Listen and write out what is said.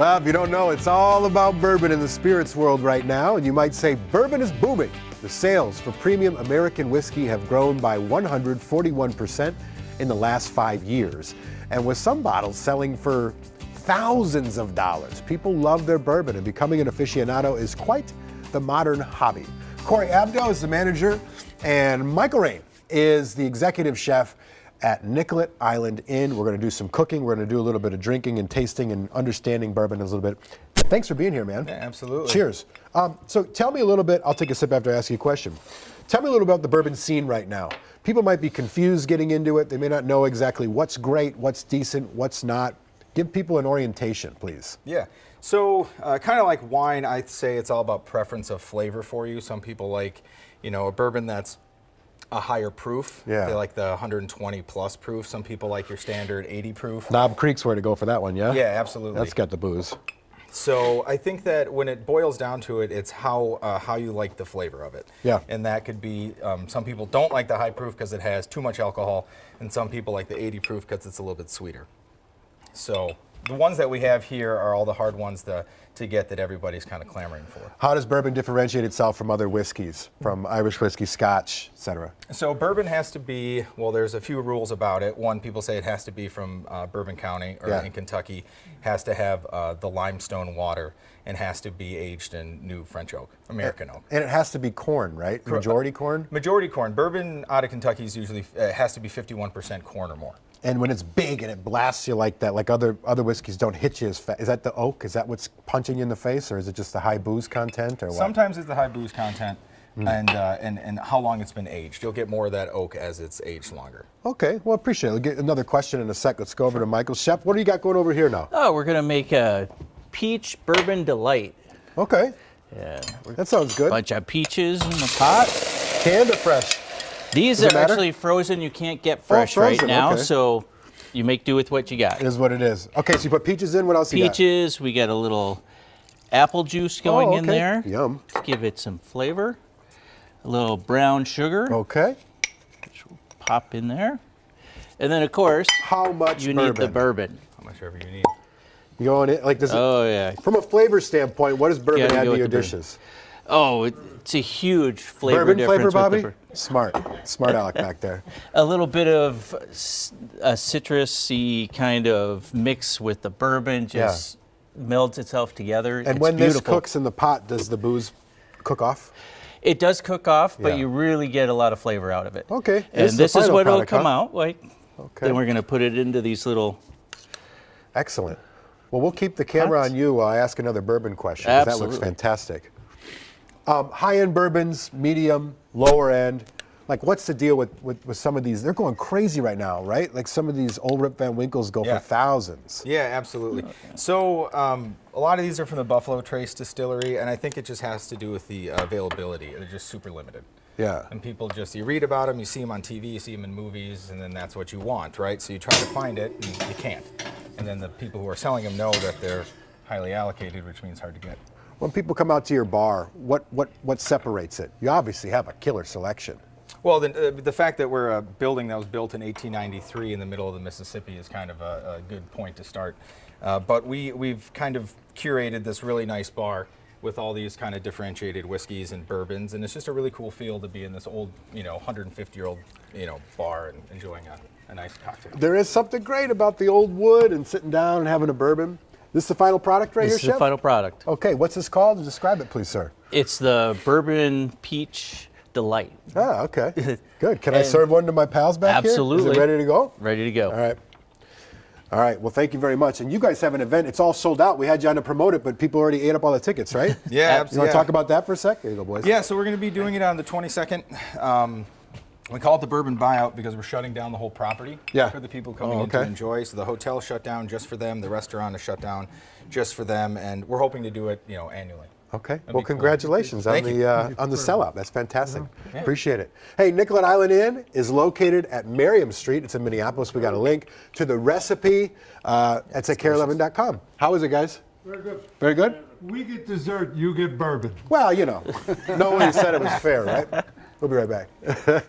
Well, if you don't know, it's all about bourbon in the spirits world right now, and you might say bourbon is booming. The sales for premium American whiskey have grown by 141% in the last 5 years, and with some bottles selling for thousands of dollars. People love their bourbon, and becoming an aficionado is quite the modern hobby. Corey Abdo is the manager, and Michael Rain is the executive chef at Nicollet Island Inn. We're going to do some cooking. We're going to do a little bit of drinking and tasting and understanding bourbon a little bit. Thanks for being here, man. Yeah, absolutely. Cheers. So tell me a little bit. I'll take a sip after I ask you a question. Tell me a little about the bourbon scene right now. People might be confused getting into it. They may not know exactly what's great, what's decent, what's not. Give people an orientation, please. Yeah. So kind of like wine, I'd say it's all about preference of flavor for you. Some people like, a bourbon that's a higher proof. Yeah. They like the 120 plus proof. Some people like your standard 80 proof. Knob Creek's where to go for that one, yeah? Yeah, absolutely. That's got the booze. So I think that when it boils down to it, it's how you like the flavor of it. Yeah. And that could be, some people don't like the high proof because it has too much alcohol, and some people like the 80 proof because it's a little bit sweeter. So the ones that we have here are all the hard ones to get that everybody's kind of clamoring for. How does bourbon differentiate itself from other whiskeys, from Irish whiskey, Scotch, etc.? So bourbon has to be, well, there's a few rules about it. One, people say it has to be from Bourbon County or in Kentucky, has to have the limestone water, and has to be aged in new French oak, American oak. And it has to be corn, right? Majority corn? Majority corn. Bourbon out of Kentucky is usually, has to be 51% corn or more. And when it's big and it blasts you like that, like other whiskeys don't hit you as fast. Is that the oak? Is that what's punching you in the face, or is it just the high booze content, or what? Sometimes it's the high booze content and how long it's been aged. You'll get more of that oak as it's aged longer. Okay, well, appreciate it. We'll get another question in a sec. Let's go over to Michael. Chef, what do you got going over here now? Oh, we're gonna make a peach bourbon delight. Okay, Yeah, that sounds good. bunch of peaches in the pot. Canned or fresh? These Does it are matter? actually frozen. You can't get fresh right frozen, now, okay. so you make do with what you got. It is what it is. Okay, so you put peaches in. What else you got? Peaches. We got a little apple juice going in okay. there. Yum. To give it some flavor. A little brown sugar. Okay. Which will pop in there. And then, of course, How much you bourbon? need the bourbon. How much ever you need. You going in, like, does it, Oh yeah. from a flavor standpoint, what does bourbon Gotta add go to with your the bourbon. dishes? Oh, it's a huge flavor Bourbon difference flavor, with Bobby? the Smart Alec back there. a little bit of a citrusy kind of mix with the bourbon just melds itself together. And it's when beautiful. this cooks in the pot, does the booze cook off? It does cook off, but Yeah. you really get a lot of flavor out of it. Okay. And the this is final what it'll product, come huh? out like. Okay. Then we're going to put it into these little. Excellent. Well, we'll keep the camera Pots? on you while I ask another bourbon question, 'cause that looks Absolutely. fantastic. High-end bourbons, medium, lower end. Like, what's the deal with some of these? They're going crazy right now, right? Like, some of these old Rip Van Winkles go Yeah. for thousands. Yeah, absolutely. So a lot of these are from the Buffalo Trace Distillery, and I think it just has to do with the availability. They're just super limited. Yeah. And people just, you read about them, you see them on TV, you see them in movies, and then that's what you want, right? So you try to find it, and you can't. And then the people who are selling them know that they're highly allocated, which means hard to get. When people come out to your bar, what separates it? You obviously have a killer selection. Well, the fact that we're a building that was built in 1893 in the middle of the Mississippi is kind of a good point to start. But we've kind of curated this really nice bar with all these kind of differentiated whiskeys and bourbons, and it's just a really cool feel to be in this old, 150-year-old, bar and enjoying a nice cocktail. There is something great about the old wood and sitting down and having a bourbon. This is the final product right This here, is Chef? the final product. Okay, what's this called? Describe it, please, sir. It's the bourbon peach delight. Ah, okay. Good. Can I serve one to my pals back here? Absolutely. Is it ready to go? Ready to go. All right. All right. Well, thank you very much. And you guys have an event. It's all sold out. We had you on to promote it, but people already ate up all the tickets, right? Yeah, You want absolutely. to talk about that for a sec? There you go, boys. Yeah, so we're going to be doing it on the 22nd. We call it the Bourbon Buyout because we're shutting down the whole property for the people coming in to enjoy. So the hotel shut down just for them, the restaurant is shut down just for them, and we're hoping to do it, annually. Okay. That'd Well, be cool. congratulations on Thank you. on the sellout. That's fantastic. Appreciate it. Hey, Nicollet Island Inn is located at Merriam Street. It's in Minneapolis. We got a link to the recipe. It's at care11.com. How is it, guys? Very good. Very good? We get dessert, you get bourbon. Well, no one said it was fair, right? We'll be right back.